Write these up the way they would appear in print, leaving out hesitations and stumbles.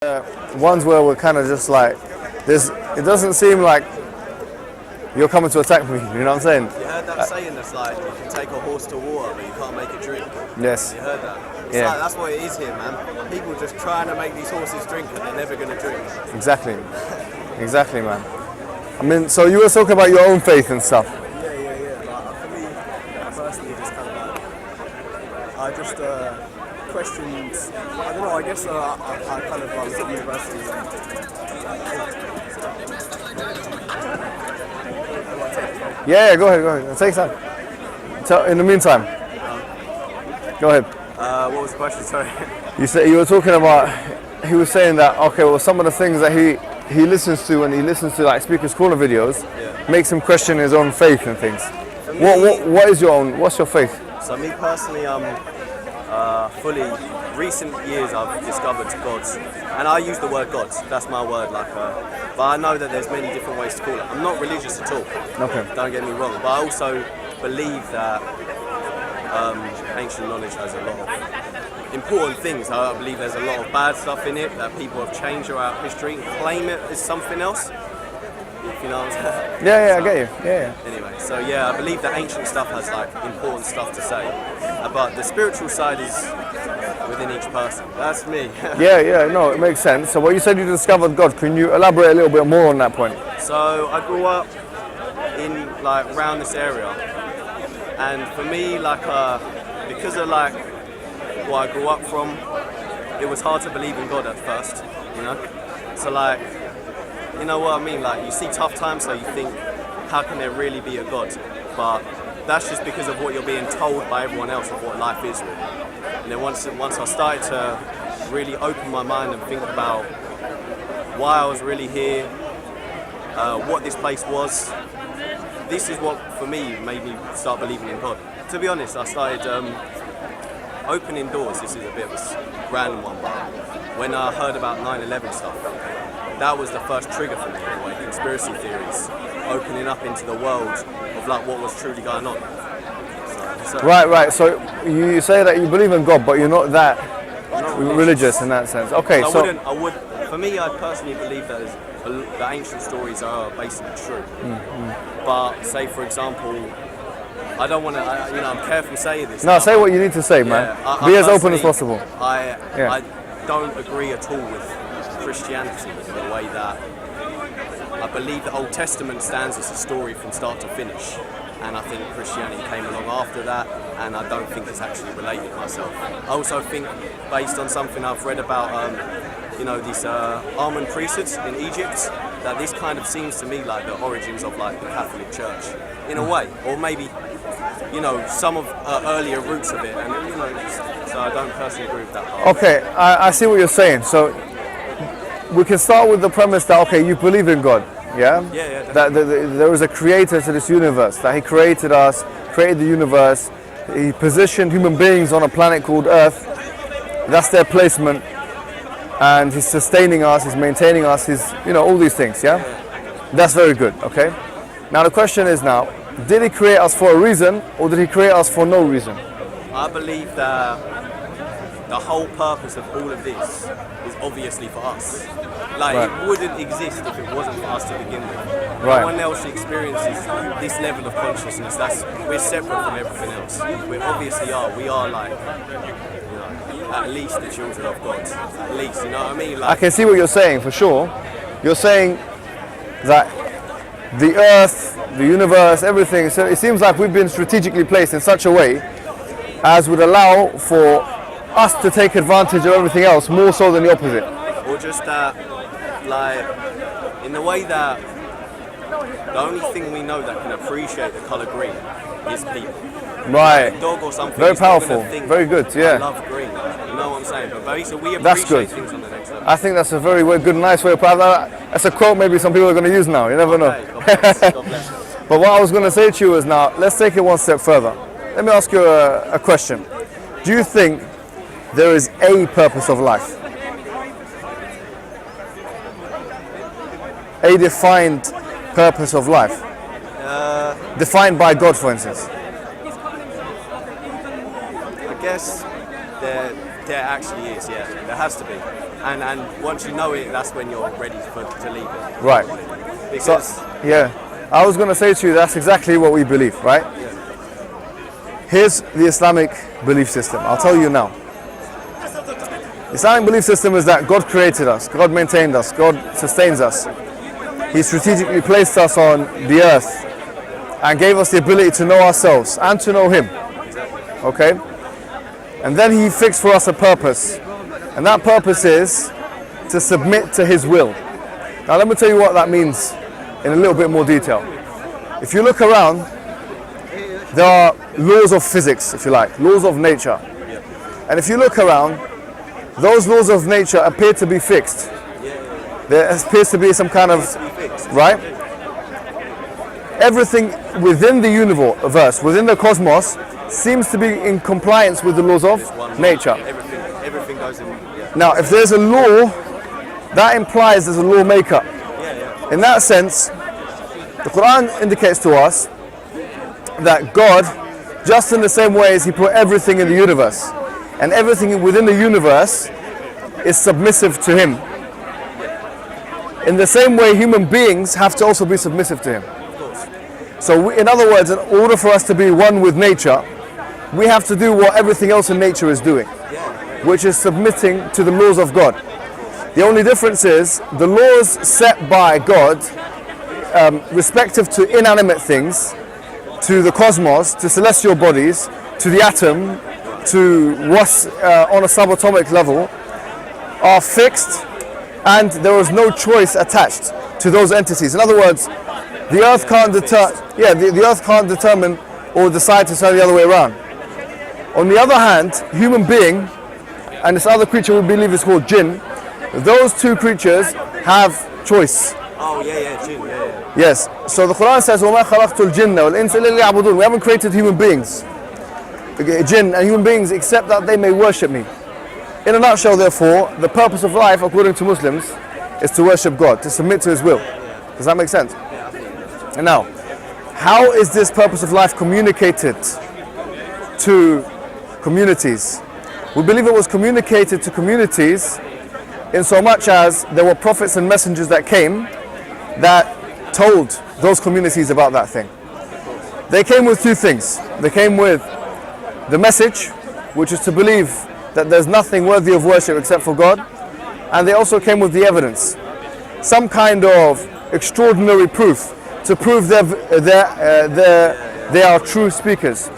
Ones where we're kind of just like, this. It doesn't seem like you're coming to attack me. You know what I'm saying? You heard that saying that's like, you can take a horse to water, but you can't make it drink. Yes. You heard that? It's Yeah. like, that's what it is here, man. People just trying to make these horses drink, and they're never going to drink. Exactly. Exactly, man. I mean, so you were talking about your own faith and stuff. Yeah. Like, for me, personally, just kind of like, I just questioned, I don't know, I guess I kind of was at university. Yeah, go ahead. Take time. So, in the meantime, go ahead. What was the question? Sorry. You said you were talking about. He was saying that some of the things that he listens to when he listens to like Speaker's Corner videos makes him question his own faith and things. What is your own? What's your faith? So me personally, recent years I've discovered God, and I use the word God. That's my word, but I know that there's many different ways to call it. I'm not religious at all. Okay. Don't get me wrong, but I also believe that ancient knowledge has a lot of important things. I believe there's a lot of bad stuff in it that people have changed throughout history and claim it as something else. If you know what I'm saying? Yeah, So, I get you. Yeah. Anyway, so yeah, I believe that ancient stuff has like important stuff to say, but the spiritual side is within each person. That's me. Yeah. No, it makes sense. So, what you said you discovered God. Can you elaborate a little bit more on that point? So I grew up in like around this area, and for me, like because of like what I grew up from, it was hard to believe in God at first, you know. So like, you know what I mean? Like you see tough times, so you think, how can there really be a God? But that's just because of what you're being told by everyone else of what life is really. And then once I started to really open my mind and think about why I was really here, what this place was, this is what for me made me start believing in God. To be honest, I started opening doors. This is a bit of a random one, but when I heard about 9/11 stuff, that was the first trigger for me in a way. Conspiracy theories, opening up into the world of like what was truly going on. So, Right. So you say that you believe in God, but you're not that religious in that sense. Okay, so I would. For me, I personally believe that the ancient stories are basically true. But say, for example, I don't want to. I'm careful saying this. No, say what you need to say, man. Be as open as possible. I don't agree at all with Christianity in the way that I believe the Old Testament stands as a story from start to finish, and I think Christianity came along after that, and I don't think it's actually related myself. I also think, based on something I've read about, these almond priesthoods in Egypt, that this kind of seems to me like the origins of like the Catholic Church, in a way, or maybe, some of earlier roots of it, and so I don't personally agree with that part. Okay, I see what you're saying. So we can start with the premise that you believe in God, yeah? Yeah. That there is a creator to this universe, that he created us, created the universe, he positioned human beings on a planet called Earth. That's their placement, and he's sustaining us, he's maintaining us, he's all these things, yeah? That's very good, okay? Now the question is did he create us for a reason, or did he create us for no reason? I believe that the whole purpose of all of this is obviously for us. It wouldn't exist if it wasn't for us to begin with. Right. No one else experiences this level of consciousness. We're separate from everything else. We obviously are. We are at least the children of God. At least, you know what I mean? I can see what you're saying, for sure. You're saying that the Earth, the universe, everything, so it seems like we've been strategically placed in such a way as would allow for us to take advantage of everything else more so than the opposite. Or just that, in the way that the only thing we know that can appreciate the colour green is people. Right. Like a dog or something. Very powerful. Very good. Yeah. I love green. You know what I'm saying? But basically, we That's appreciate good. things on the next level. I think that's a very good, nice way of putting that. That's a quote maybe some people are going to use now. You never know. God bless you. But what I was going to say to you is let's take it one step further. Let me ask you a question. Do you think there is a purpose of life? A defined purpose of life? Defined by God, for instance. I guess there there actually is, yeah. There has to be. And once you know it, that's when you're ready to leave it. Right. Because Yeah. I was going to say to you, that's exactly what we believe, right? Here's the Islamic belief system. I'll tell you now. The Islamic belief system is that God created us, God maintained us, God sustains us. He strategically placed us on the earth and gave us the ability to know ourselves and to know Him. Okay? And then He fixed for us a purpose. And that purpose is to submit to His will. Now let me tell you what that means in a little bit more detail. If you look around, there are laws of physics, if you like, laws of nature. And if you look around, those laws of nature appear to be fixed. There appears to be some kind of, right? Everything within the universe, within the cosmos, seems to be in compliance with the laws of nature. everything goes in. Yeah. Now, if there's a law, that implies there's a lawmaker. In that sense, the Quran indicates to us that God, just in the same way as He put everything in the universe, and everything within the universe is submissive to Him. In the same way, human beings have to also be submissive to Him. So, in other words, in order for us to be one with nature, we have to do what everything else in nature is doing, which is submitting to the laws of God. The only difference is the laws set by God, respective to inanimate things, to the cosmos, to celestial bodies, to the atom, to what's on a subatomic level, are fixed, and there is no choice attached to those entities. In other words, the earth can't the earth can't determine or decide to turn the other way around. On the other hand, human being and this other creature we believe is called jinn, those two creatures have choice. Oh yeah, jinn, yeah. Yes. So the Quran says, وَمَا خَلَقْتُ الْجِنَّ وَالْإِنسَ إِلَّا لِيَعْبُدُونَ. We haven't created human beings, jinn and human beings, except that they may worship me. In a nutshell, therefore, the purpose of life, according to Muslims, is to worship God, to submit to His will. Does that make sense? And now, how is this purpose of life communicated to communities? We believe it was communicated to communities in so much as there were prophets and messengers that came that told those communities about that thing. They came with two things. They came with the message, which is to believe that there's nothing worthy of worship except for God, and they also came with the evidence, some kind of extraordinary proof to prove they are true speakers.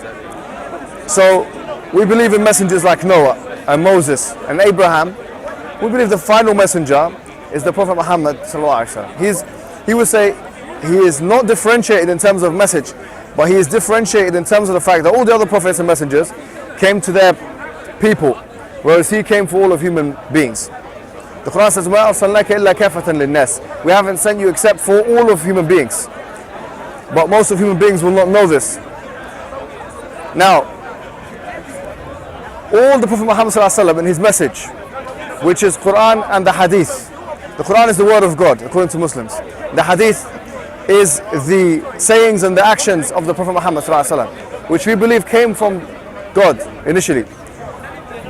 So we believe in messengers like Noah and Moses and Abraham. We believe the final messenger is the Prophet Muhammad sallallahu alaihi wasallam. He would say he is not differentiated in terms of message, but he is differentiated in terms of the fact that all the other prophets and messengers came to their people, whereas he came for all of human beings. The Quran says, "Ma arsalnaka illa kafatan lin-nas." We haven't sent you except for all of human beings. But most of human beings will not know this. Now, all the Prophet Muhammad sallallahu alaihi wasallam and his message, which is Quran and the Hadith. The Quran is the word of God, according to Muslims. The Hadith is the sayings and the actions of the Prophet Muhammad sallallahu alaihi wasallam, which we believe came from God initially.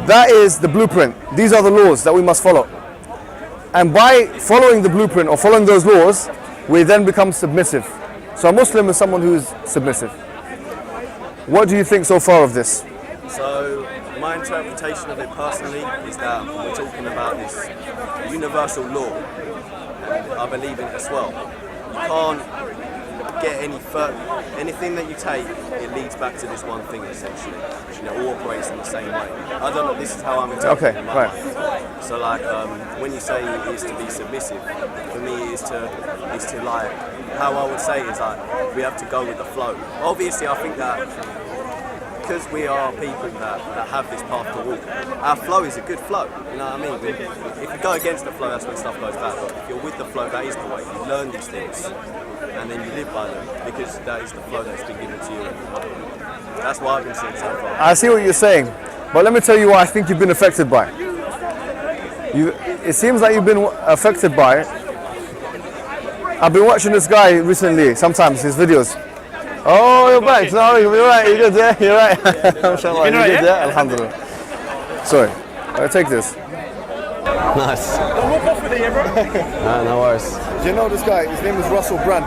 That is the blueprint. These are the laws that we must follow. And by following the blueprint or following those laws, we then become submissive. So a Muslim is someone who is submissive. What do you think so far of this? So my interpretation of it personally is that we're talking about this universal law, and I believe in it as well. You can't get any further. Anything that you take, it leads back to this one thing essentially. It all operates in the same way. I don't know. This is how I'm interpreting it. Right. So like when you say it is to be submissive, for me it is to like, how I would say it is like we have to go with the flow. Obviously, I think that because we are people that have this path to walk, our flow is a good flow. You know what I mean? If you go against the flow, that's when stuff goes bad. But if you're with the flow, that is the way. You learn these things, and then you live by them, because that is the flow that's been given to you. That's what I've been seeing so far. I see what you're saying, but let me tell you what I think you've been affected by. It seems like you've been affected by it. I've been watching this guy recently, sometimes his videos. Oh, you're back. No, you're right. You're good, yeah? You're right. I'm sure you're good, yeah? Alhamdulillah. Sorry. Take this. Nice. No worries. Do you know this guy? His name is Russell Brand.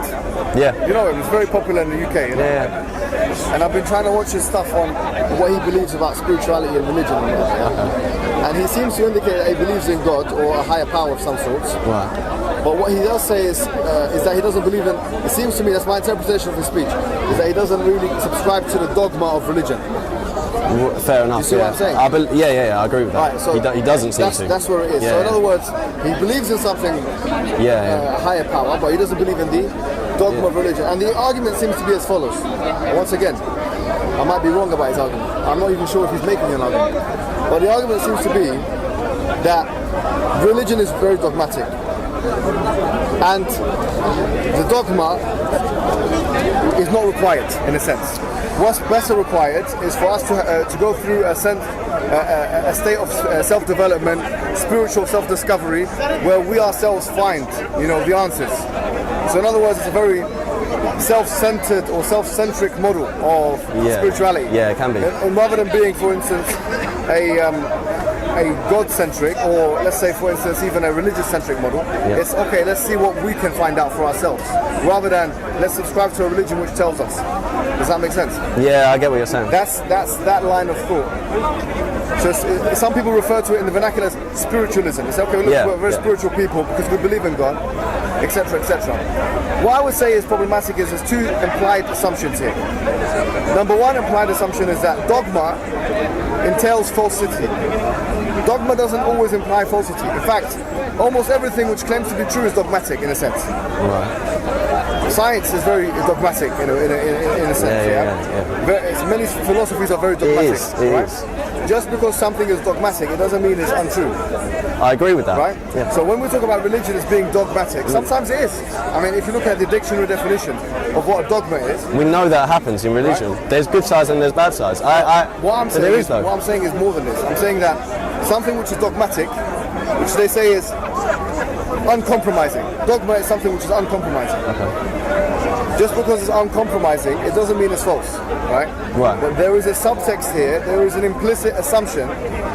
Yeah. You know him, he's very popular in the UK. You know? Yeah. And I've been trying to watch his stuff on what he believes about spirituality and religion. And he seems to indicate that he believes in God or a higher power of some sorts. Right. But what he does say is that he doesn't believe in, it seems to me, that's my interpretation of his speech, is that he doesn't really subscribe to the dogma of religion. Fair enough. You see what I'm saying? I agree with that. Right, so he doesn't seem to. That's where it is. So in other words, he believes in something, a higher power, but he doesn't believe in the dogma of religion. And the argument seems to be as follows. Once again, I might be wrong about his argument. I'm not even sure if he's making an argument. But the argument seems to be that religion is very dogmatic. And the dogma is not required, in a sense. What's better required is for us to go through a state of self-development, spiritual self-discovery, where we ourselves find, the answers. So in other words, it's a very self-centered or self-centric model of spirituality. Yeah, it can be. And rather than being, for instance, a God-centric, or let's say, for instance, even a religious-centric model, it's okay, let's see what we can find out for ourselves, rather than let's subscribe to a religion which tells us. Does that make sense? Yeah, I get what you're saying. That's that line of thought. So some people refer to it in the vernacular as spiritualism. It's okay, we're very spiritual people because we believe in God, etc., etc. What I would say is problematic is there's two implied assumptions here. Number one implied assumption is that dogma entails falsity. Dogma doesn't always imply falsity. In fact, almost everything which claims to be true is dogmatic in a sense. Right. Science is very dogmatic in a sense. Many philosophies are very dogmatic. It is. Just because something is dogmatic, it doesn't mean it's untrue. I agree with that. Right? Yeah. So when we talk about religion as being dogmatic, sometimes it is. I mean, if you look at the dictionary definition of what a dogma is, we know that happens in religion. Right? There's good sides and there's bad sides. What I'm saying is more than this. I'm saying that something which is dogmatic, which they say is uncompromising. Dogma is something which is uncompromising. Okay. Just because it's uncompromising, it doesn't mean it's false, right? Right. But there is a subtext here, there is an implicit assumption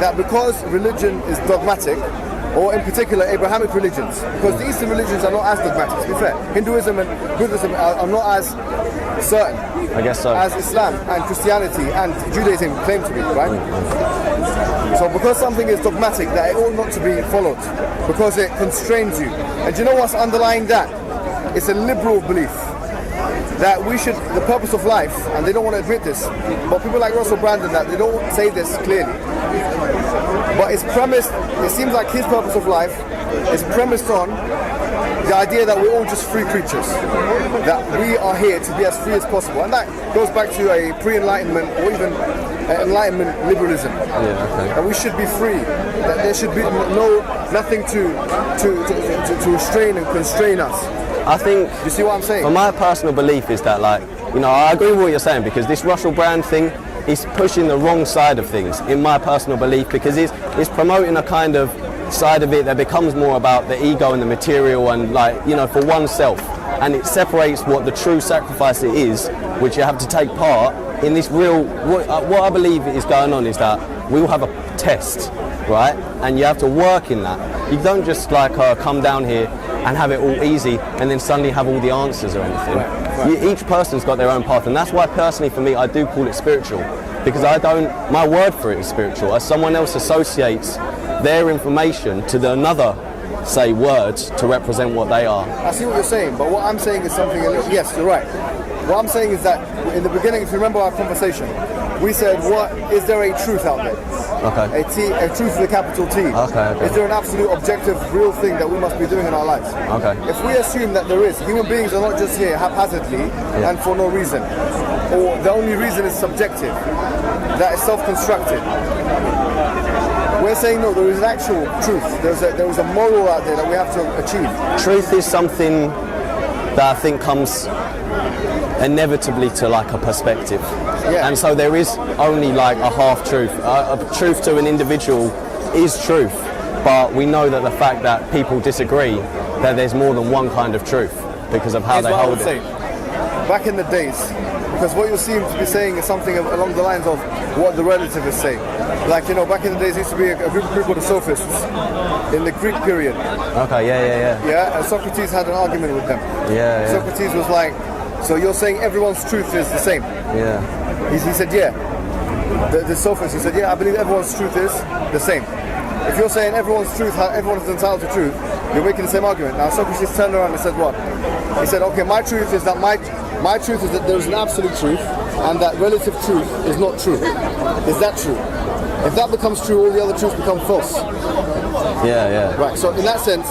that because religion is dogmatic, or in particular Abrahamic religions, because the Eastern religions are not as dogmatic, to be fair. Hinduism and Buddhism are not as certain, I guess so, as Islam and Christianity and Judaism claim to be, right? So because something is dogmatic, that it ought not to be followed, because it constrains you. And do you know what's underlying that? It's a liberal belief that the purpose of life, and they don't want to admit this, but people like Russell Brand and that, they don't say this clearly, but it's premised, it seems like his purpose of life is premised on the idea that we're all just free creatures, that we are here to be as free as possible, and that goes back to a pre-enlightenment or even enlightenment liberalism. That we should be free, that there should be nothing to restrain and constrain us. I think, you see what I'm saying? Well, my personal belief is that, I agree with what you're saying, because this Russell Brand thing is pushing the wrong side of things, in my personal belief, because it's promoting a kind of side of it that becomes more about the ego and the material and for oneself, and it separates what the true sacrifice it is, which you have to take part in this real. What I believe is going on is that we will have a test, right? And you have to work in that. You don't just come down here and have it all easy and then suddenly have all the answers or anything. Right. Each person's got their own path, and that's why personally for me I do call it spiritual, because my word for it is spiritual. As someone else associates their information to another, say, words to represent what they are. I see what you're saying, but what I'm saying is something yes, you're right. What I'm saying is that in the beginning, if you remember our conversation, we said, is there a truth out there? Okay. A truth with a capital T. Okay. Is there an absolute, objective, real thing that we must be doing in our lives? Okay. If we assume that there is, human beings are not just here haphazardly and for no reason, or the only reason is subjective, that is self-constructed. We're saying no, there is an actual truth. There is a moral out there that we have to achieve. Truth is something that I think comes inevitably to a perspective, and so there is only a half truth. A truth to an individual is truth, but we know that the fact that people disagree, that there's more than one kind of truth because of how they hold it. Back in the days, Because what you seem to be saying is something along the lines of what the relative is saying. Like, you know, back in the days, there used to be a group of people called the Sophists in the Greek period. Okay, yeah. Yeah, and Socrates had an argument with them. Yeah. Socrates was like, so you're saying everyone's truth is the same? Yeah. He said, yeah. The Sophist, he said, yeah, I believe everyone's truth is the same. If you're saying everyone's truth, everyone is entitled to truth, you're making the same argument. Now Socrates turned around and said what? He said, okay, my truth is that my truth is that there is an absolute truth and that relative truth is not true. Is that true? If that becomes true, all the other truths become false. Yeah. Right, so in that sense,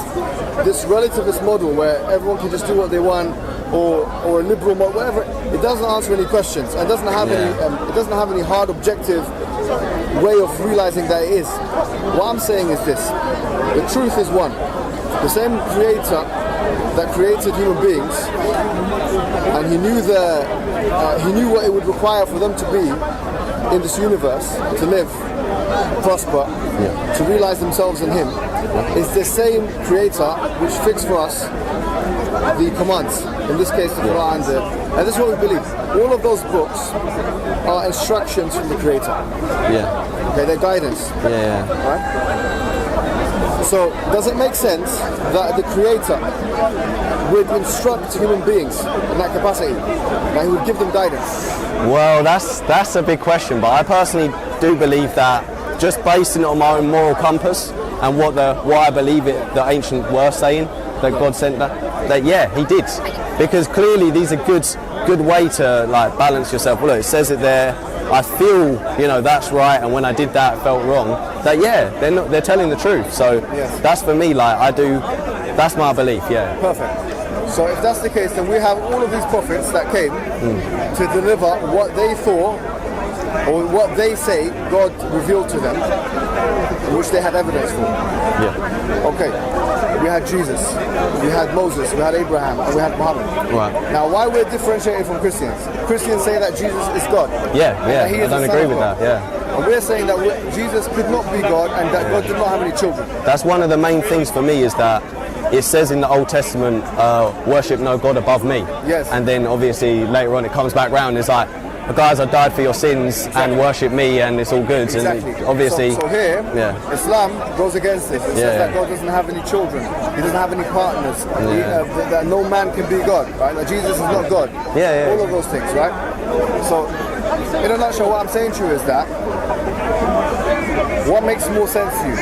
this relativist model where everyone can just do what they want, or a liberal model, whatever, it doesn't answer any questions and doesn't have any hard objective way of realizing that it is. What I'm saying is this: the truth is one. The same creator that created human beings, and he knew what it would require for them to be in this universe, to live, prosper, to realize themselves in him, is the same creator which fixed for us the commands, in this case the Quran, and this is what we believe. All of those books are instructions from the creator. Yeah. Okay, they're guidance. Yeah. Right? So does it make sense that the creator would instruct human beings in that capacity, that he would give them guidance? Well, that's a big question, but I personally do believe that, just basing it on my own moral compass and what I believe the ancient were saying, that God sent that yeah, he did, because clearly these are good way to like balance yourself. Well, look, it says it there. I feel, you know, that's right, and when I did that, it felt wrong. That yeah, they're telling the truth. So that's for me. Like that's my belief. Yeah. Perfect. So if that's the case, then we have all of these prophets that came to deliver what they thought or what they say God revealed to them, which they had evidence for. Yeah. Okay. We had Jesus, we had Moses, we had Abraham, and we had Muhammad. Right. Now, why we're differentiating from Christians? Christians say that Jesus is God. Yeah. He is I don't agree with that. Yeah. And we're saying that Jesus could not be God and that God did not have any children. That's one of the main things for me, is that it says in the Old Testament, worship no God above me. Yes. And then obviously later on it comes back round, it's like, guys, I died for your sins and worship me and it's all good. Exactly. And obviously, so here, Islam goes against this. It says that God doesn't have any children. He doesn't have any partners. That no man can be God, right? That Jesus is not God. All of those things, right? So, in a nutshell, what I'm saying to you is that what makes more sense to you?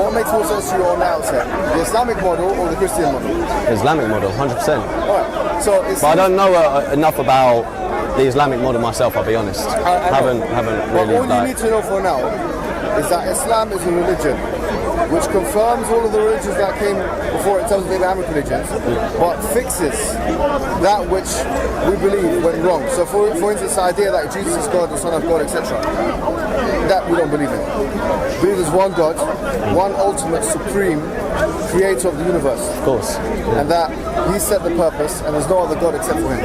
What makes more sense to you on the outset? The Islamic model or the Christian model? Islamic model, 100%. Alright, so but I don't know enough about the Islamic model myself, I'll be honest. Haven't really. But all you need to know for now is that Islam is a religion which confirms all of the religions that came before in terms of the Abrahamic religions, but fixes that which we believe went wrong. So for instance, the idea that Jesus is God, the Son of God, etc., that we don't believe in. We believe there's one God, one ultimate, supreme creator of the universe. Of course. And that he set the purpose and there's no other God except for him.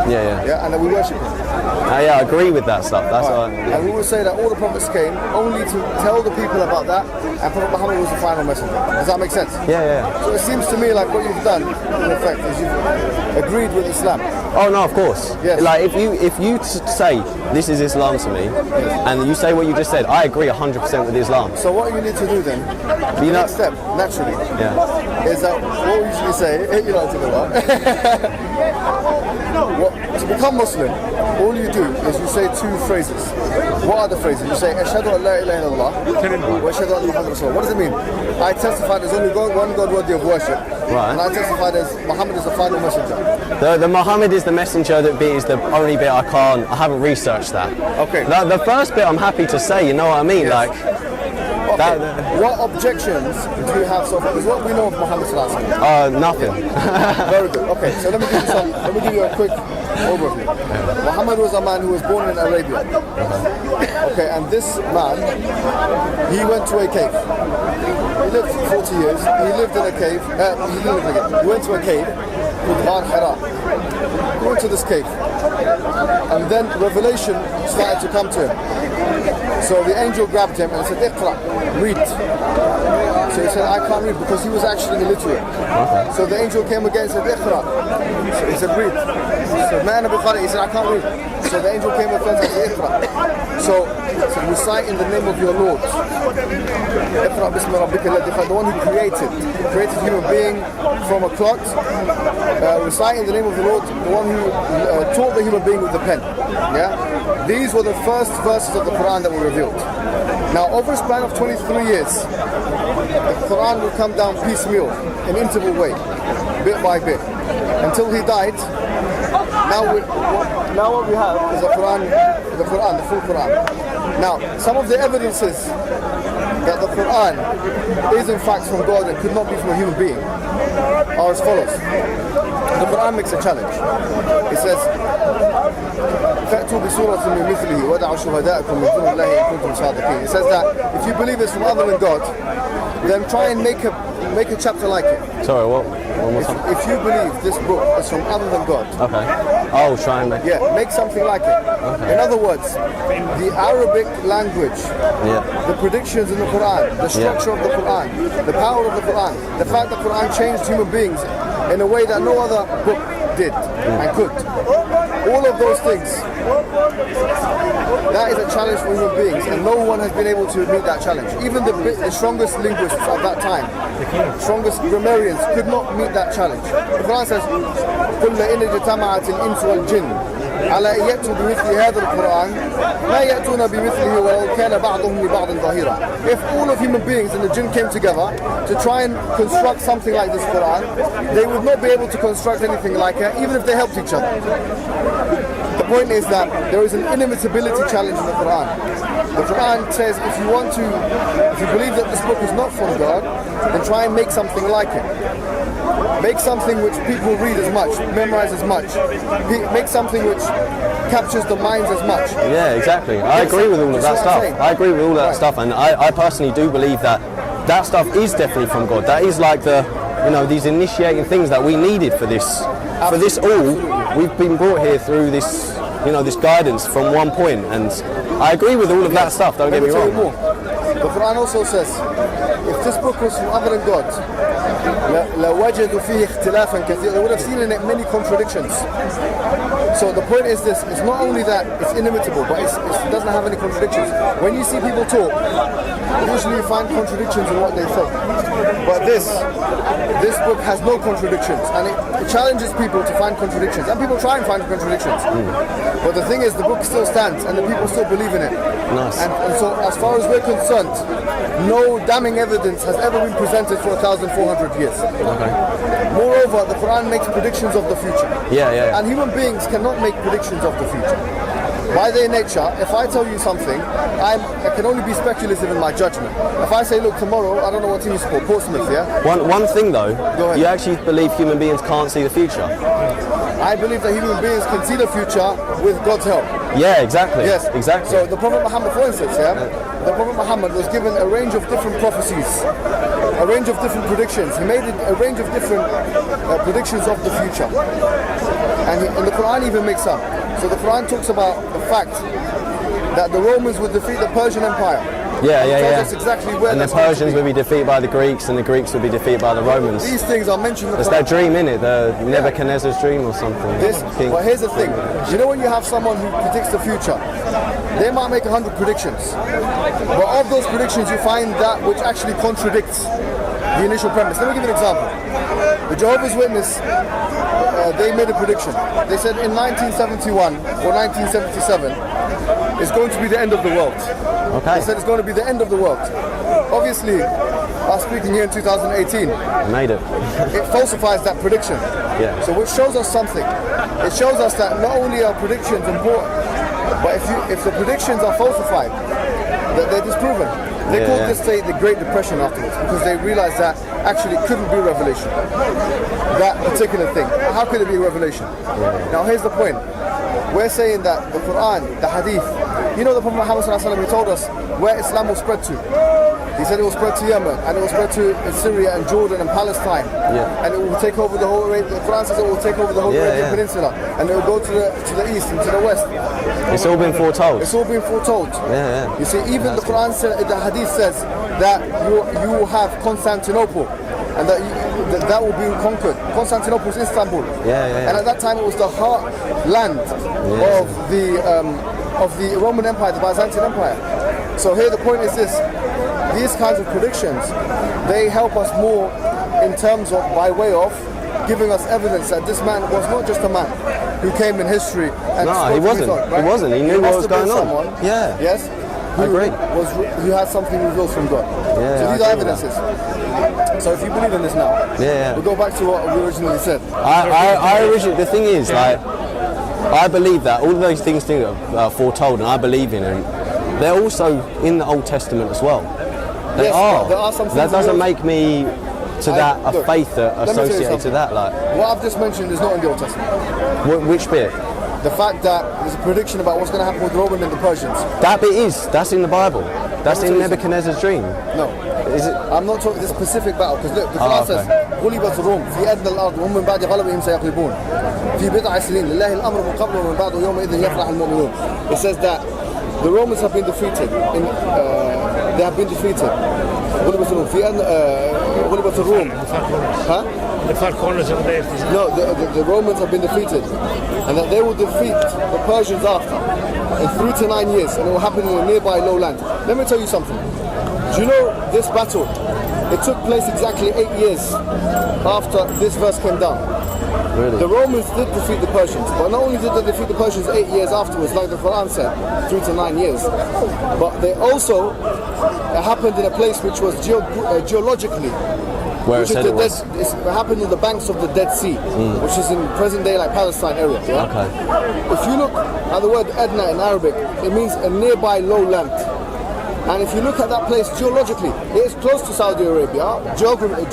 Yeah, and that we worship him. I agree with that stuff. That's And we will say that all the prophets came only to tell the people about that, and Prophet Muhammad was the final messenger. Does that make sense? Yeah. So it seems to me like what you've done, in effect, is you've agreed with Islam. Oh no, of course. Yes. Like if you say this is Islam to me, and you say what you just said, I agree 100% with Islam. So what you need to do then, the next step, naturally, is that what we usually say, you know what I'm talking about. To become Muslim, all you do is you say two phrases. What are the phrases? You say, Ashhadu an la ilaha illallah, wa ashhadu anna Muhammadan Rasulullah. What does it mean? I testify there's only one God worthy of worship, and I testify that Muhammad is the final messenger. The Muhammad is the messenger, that bit is the only bit I haven't researched that. Okay. The first bit I'm happy to say, you know what I mean? Yes. Like, what objections do you have so far? Because what we know of Muhammad sallallahu alaihi wasallam? Nothing. Very good. Okay, so let me give you a quick overview. Muhammad was a man who was born in Arabia. Okay, and this man, he went to a cave. He lived 40 years. He lived in a cave. He went to a cave called Ghar Hira. He went to this cave, and then revelation started to come to him. So the angel grabbed him and said, "Iqra, read." So he said, "I can't read," because he was actually illiterate. So the angel came again and said, "Iqra." So he said, "Read." So man Abu Khari, he said, "I can't read." So the angel came again and said, "Iqra." So recite in the name of your Lord. Iqra bismi rabbika alladhi khalaq, the one who created human being from a clot. Recite in the name of the Lord, the one who taught the human being with the pen. Yeah, these were the first verses of the Quran that were revealed. Now, over a span of 23 years, the Quran would come down piecemeal, in interval way, bit by bit, until he died. Now what we have is the full Quran. Now, some of the evidences that the Quran is in fact from God and could not be from a human being are as follows. The Quran makes a challenge. It says, فَأْتُوا بِسُورَةٍ مِّن مِثْلِهِ وَدَعُوا شُهَدَاءَكُم مِّن دُونِ اللَّهِ إِن كُنتُمْ صَادِقِينَ. It says that if you believe it's from other than God, then try and make a chapter like it. Sorry, what? One more time. If you believe this book is from other than God, Okay. Oh, try and make. yeah, make something like it. Okay. In other words, the Arabic language, the predictions in the Quran, the structure of the Quran, the power of the Quran, the fact that the Quran changed human beings in a way that no other book did and could. All of those things, that is a challenge for human beings, and no one has been able to meet that challenge. Even the strongest linguists of that time, strongest grammarians, could not meet that challenge. The Quran says, قُلْ إِنَّ اجْتَمَعَتِ الْإِنسُ وَالْجِنُّ على أن يأتوا بمثل هذا القرآن ما يأتون بمثله ولو كان بعضهم لبعض ظهيرا. If all of human beings and the jinn came together to try and construct something like this Quran, they would not be able to construct anything like it, even if they helped each other. The point is that there is an inimitability challenge in the Quran. The Quran says if you believe that this book is not from God, then try and make something like it. Make something which people read as much, memorize as much. Make something which captures the minds as much. Yeah, exactly. I agree with all of that stuff. I agree with all of that stuff, and I personally do believe that that stuff is definitely from God. That is like these initiating things that we needed for this. For this all, we've been brought here through this, this guidance from one point, and I agree with all of that stuff. Don't get me wrong. The Quran also says, if this book was from other than God, لَوَجَدُوا فِيهِ اخْتِلَافًا كَثِيرًا, they would have seen in it many contradictions. So the point is this, it's not only that it's inimitable, but it doesn't have any contradictions. When you see people talk, usually you find contradictions in what they say. But this book has no contradictions, and it challenges people to find contradictions. And people try and find contradictions. But the thing is, the book still stands, and the people still believe in it. Nice. And so as far as we're concerned, no damning evidence has ever been presented for 1,400 years. Okay. Moreover, the Quran makes predictions of the future. Yeah. And human beings cannot make predictions of the future. By their nature, if I tell you something, I can only be speculative in my judgment. If I say, look, tomorrow, I don't know what team you support, Portsmouth, yeah? One thing though, Go ahead. you actually believe human beings can't see the future? I believe that human beings can see the future with God's help. Yeah, exactly. Yes, exactly. So the Prophet Muhammad, for instance, the Prophet Muhammad was given a range of different prophecies, a range of different predictions. He made a range of different predictions of the future. And the Quran even makes some. So the Quran talks about the fact that the Romans would defeat the Persian Empire. Yeah. Tells us exactly where and the that's going to Persians be. would be defeated by the Greeks, and the Greeks would be defeated by the Romans. These things are mentioned in the It's Quran. their dream, innit? The Nebuchadnezzar's dream or something. But here's the thing. You know when you have someone who predicts the future, they might make 100 predictions. But of those predictions, you find that which actually contradicts the initial premise. Let me give you an example. The Jehovah's Witness, they made a prediction. They said in 1971 or 1977, it's going to be the end of the world. Okay. They said it's going to be the end of the world. Obviously, us speaking here in 2018, Made it. it falsifies that prediction. Yeah. So which shows us something. It shows us that not only are predictions important, but if the predictions are falsified, that they're disproven. They called this state the Great Depression afterwards, because they realized that actually it couldn't be revelation. That particular thing. How could it be a revelation? Now here's the point. We're saying that the Quran, the Hadith, the Prophet Muhammad ﷺ, he told us where Islam will spread to. He said it will spread to Yemen, and it will spread to Syria and Jordan and Palestine, and it will take over the whole Arabian. The Quran says it will take over the whole Arabian Peninsula, and it will go to the east and to the west. It's all been foretold. It's all been foretold. Yeah. You see, even the Quran says, the Hadith says that you will have Constantinople, and that will be conquered. Constantinople is Istanbul. And at that time, it was the heartland of the Roman Empire, the Byzantine Empire. So here the point is this: these kinds of predictions, they help us more in terms of, by way of giving us evidence that this man was not just a man who came in history and he wasn't. He wasn't. He knew what was going on. Yes. I agree. Who had something revealed from God. So these are evidences. So if you believe in this now, we'll go back to what we originally said. The thing is, like, I believe that all of those things are foretold, and I believe in them. They're also in the Old Testament as well. They are. There are some things that doesn't make me a faith associated to that. Like what I've just mentioned is not in the Old Testament. Which bit? The fact that there's a prediction about what's going to happen with Roman and the Persians. That bit is. That's in the Bible. That's in Nebuchadnezzar's dream. No. Is it? I'm not talking this specific battle, because look, the Quran says غُلِبَتِ الرُّومُ فِي أَدْنَى الْأَرْضِ وَهُمْ مِنْ بَعْدِ غَلَبِهِمْ سَيَغْلِبُونَ فِي بِضْعِ سِنِينَ لِلَّهِ الْأَمْرُ مِنْ قَبْلُ وَمِنْ بَعْدُ يَوْمَئِذٍ يَفْرَحُ الْمُؤْمِنُونَ. It says that the Romans have been defeated. They have been defeated. غُلِبَتِ الرُّومُ فِي غُلِبَتِ الرُّومُ. The far corners of the earth. No, the Romans have been defeated, and that they will defeat the Persians after in 3 to 9 years, and it will happen in a nearby lowland. Let me tell you something. Do you know this battle? It took place exactly 8 years after this verse came down. Really? The Romans did defeat the Persians, but not only did they defeat the Persians 8 years afterwards, like the Quran said, 3 to 9 years, but they also happened in a place which was geologically. Where it said it was? It happened in the banks of the Dead Sea, which is in present-day like Palestine area. Yeah? Okay. If you look at the word Edna in Arabic, it means a nearby lowland. And if you look at that place geologically, it is close to Saudi Arabia, geographically,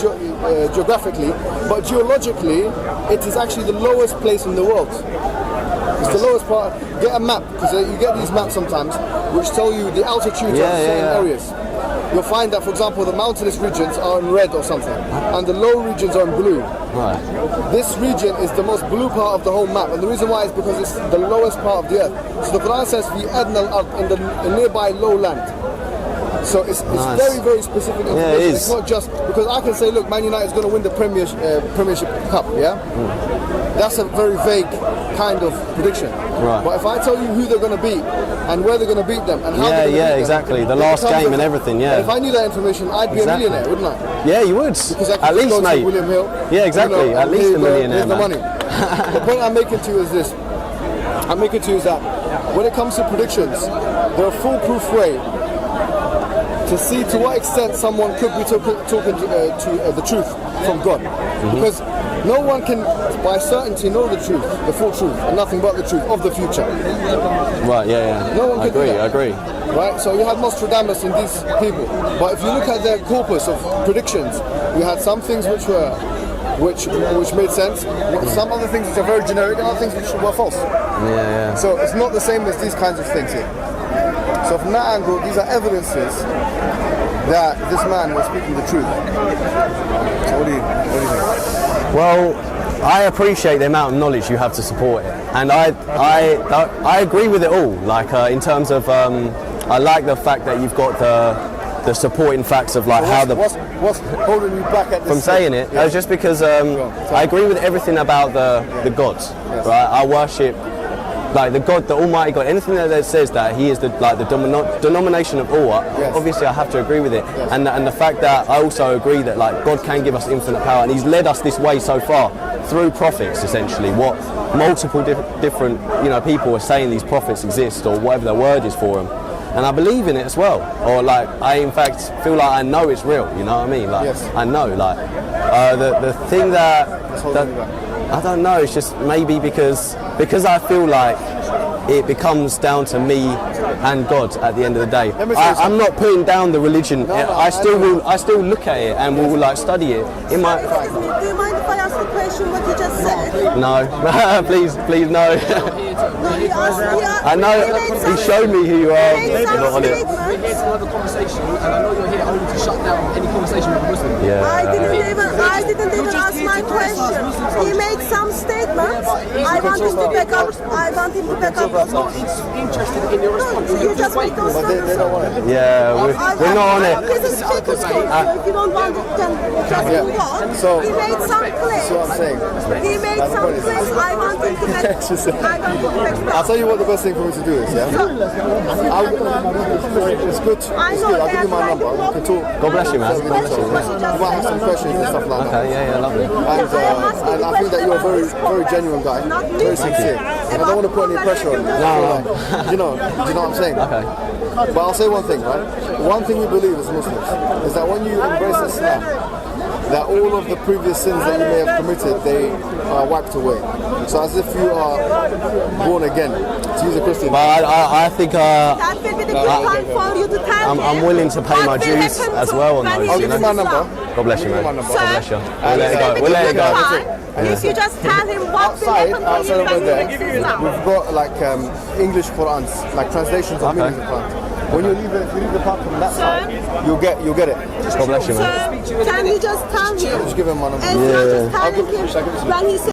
but geologically, it is actually the lowest place in the world. It's the lowest part. Get a map, because you get these maps sometimes, which tell you the altitudes of certain areas. You'll find that, for example, the mountainous regions are in red or something, and the low regions are in blue. Right. This region is the most blue part of the whole map, and the reason why is because it's the lowest part of the earth. So the Quran says, "Vi adna al-ard," in the nearby lowland. So it's nice. Very, very specific information. Yeah, it is. It's not just because I can say, look, Man United is going to win the Premiership Cup, yeah? That's a very vague kind of prediction. Right. But if I tell you who they're going to beat and where they're going to beat them and how they're going to beat them, exactly. The last game and everything, If I knew that information, I'd be a millionaire, wouldn't I? Yeah, you would. Because I could at least, go mate. to William Hill. Yeah, exactly. You know, at least a millionaire, here's the man. money. The point I'm making to you is this. I'm making to you is that when it comes to predictions, there are foolproof way to see to what extent someone could be talking to the truth from God. Because no one can, by certainty, know the truth, the full truth, and nothing but the truth of the future. Right, yeah. No one I could do that. I agree. Right, so you had Nostradamus and these people. But if you look at their corpus of predictions, you had some things which made sense, some other things which are very generic, and other things which were false. Yeah. So it's not the same as these kinds of things here. So from that angle, these are evidences that this man was speaking the truth. So what do you think? Well, I appreciate the amount of knowledge you have to support it, and I agree with it all. Like in terms of, I like the fact that you've got the supporting facts of like how the what's holding you back at this from saying it. Yeah. Just because I agree with everything about the gods. Yes. Right, I worship. Like the God, the Almighty God, anything that says that He is the denomination of all, yes. Obviously I have to agree with it. Yes. And the fact that I also agree that like God can give us infinite power, and He's led us this way so far through prophets, essentially. What multiple different people are saying these prophets exist, or whatever the word is for them, and I believe in it as well. Or like I in fact feel like I know it's real. You know what I mean? Like yes. I know. Like the thing that I don't know. It's just maybe because I feel like it becomes down to me and God at the end of the day. I'm not putting down the religion. I still look at it and will like study it. Do you mind if I ask the question what you just said? No, please no. No, you asked. I know. He showed me who you are. Not on it. We're here to have a conversation, and I know you're here only to shut down any conversation with a Muslim. Yeah. I didn't even ask my question. He made some statements. I want him to back up. He's interested in your response. You just make those They don't want it. Yeah, we're not on it. This is speaker's code, so if you don't want it, then just move on. So- He made some claims. That's what I'm saying. He made some claims. I want him to back I'll tell you what the best thing for me to do is, yeah? It's good. I'll give you my number. We can talk. God bless you, man. God bless you. You might have some questions and stuff like that. Okay, yeah, lovely. And I think that you're a very, very genuine guy, very sincere. And I don't want to put any pressure on you. No. Do you know what I'm saying? Okay. But I'll say one thing, right? One thing we believe as Muslims is that when you embrace Islam, that all of the previous sins that you may have committed, they are wiped away. So as if you are born again, to use a Christian. But I think That will be the good time for you to tell I'm him willing to pay what my will dues happen as to well on when those, he I'll you give you leaves my Islam. number. God bless you, man. my number. God bless you. We'll let it Sir, go. We'll let it go. if you just tell him what will Outside happen to him over when he there, leaves Islam. we've got like English Qurans, like translations of meanings of Qurans. When you leave the platform that side, you'll get it. God bless you, man. Sir, can you just tell him? Just give him my number. And just tell him when he